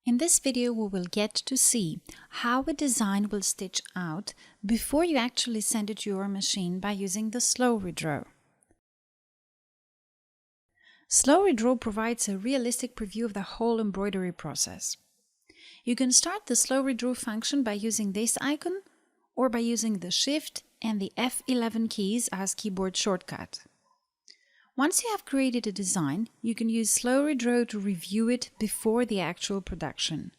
In this video, we will get to see how a design will stitch out before you actually send it to your machine by using the slow redraw. Slow redraw provides a realistic preview of the whole embroidery process. You can start the slow redraw function by using this icon or by using the Shift and the F11 keys as keyboard shortcut. Once you have created a design, you can use slow redraw to review it before the actual production.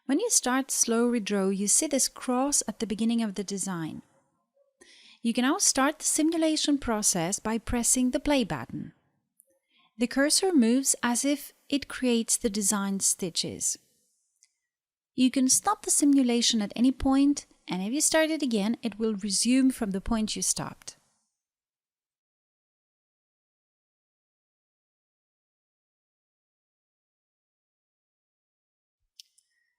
When you start slow redraw, you see this cross at the beginning of the design. You can now start the simulation process by pressing the play button. The cursor moves as if it creates the design stitches. You can stop the simulation at any point, and if you start it again, it will resume from the point you stopped.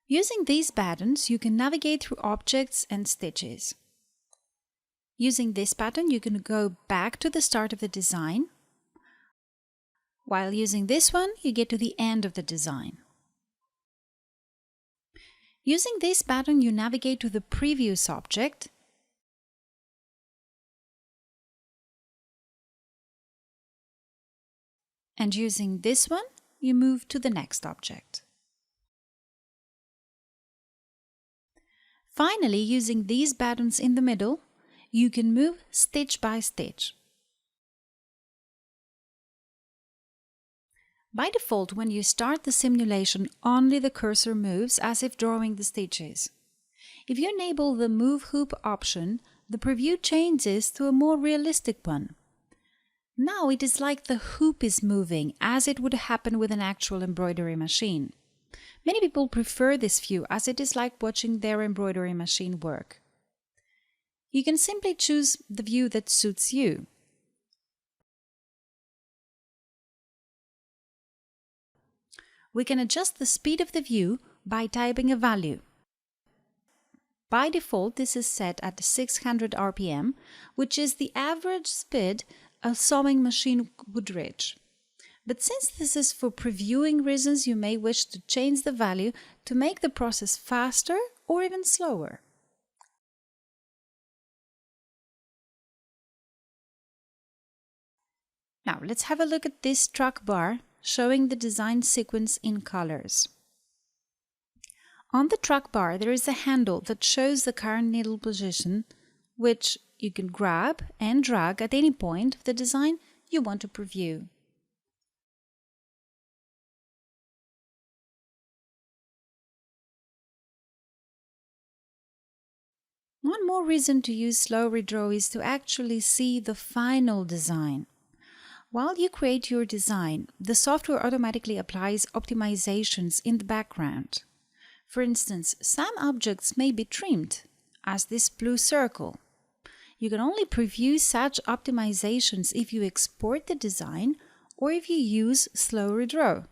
Using these buttons, you can navigate through objects and stitches. Using this button, you can go back to the start of the design, while using this one, you get to the end of the design. Using this button, you navigate to the previous object, and using this one, you move to the next object. Finally, using these buttons in the middle, you can move stitch by stitch. By default, when you start the simulation, only the cursor moves as if drawing the stitches. If you enable the Move Hoop option, the preview changes to a more realistic one. Now it is like the hoop is moving, as it would happen with an actual embroidery machine. Many people prefer this view as it is like watching their embroidery machine work. You can simply choose the view that suits you. We can adjust the speed of the view by typing a value. By default, this is set at 600 RPM, which is the average speed a sewing machine would reach. But since this is for previewing reasons, you may wish to change the value to make the process faster or even slower. Now let's have a look at this track bar showing the design sequence in colors. On the track bar, there is a handle that shows the current needle position, which you can grab and drag at any point of the design you want to preview. One more reason to use slow redraw is to actually see the final design. While you create your design, the software automatically applies optimizations in the background. For instance, some objects may be trimmed, as this blue circle. You can only preview such optimizations if you export the design or if you use slow redraw.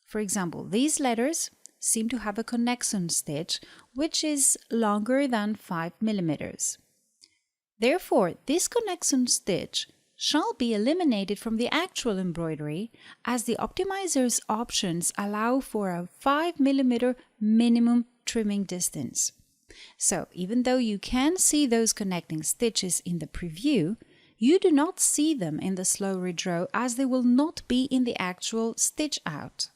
For example, these letters seem to have a connection stitch which is longer than 5 mm. Therefore, this connection stitch shall be eliminated from the actual embroidery as the optimizer's options allow for a 5 mm minimum trimming distance. So, even though you can see those connecting stitches in the preview, you do not see them in the slow redraw as they will not be in the actual stitch out.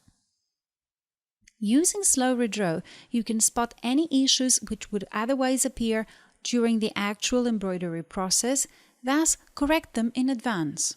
Using slow redraw, you can spot any issues which would otherwise appear during the actual embroidery process, thus correct them in advance.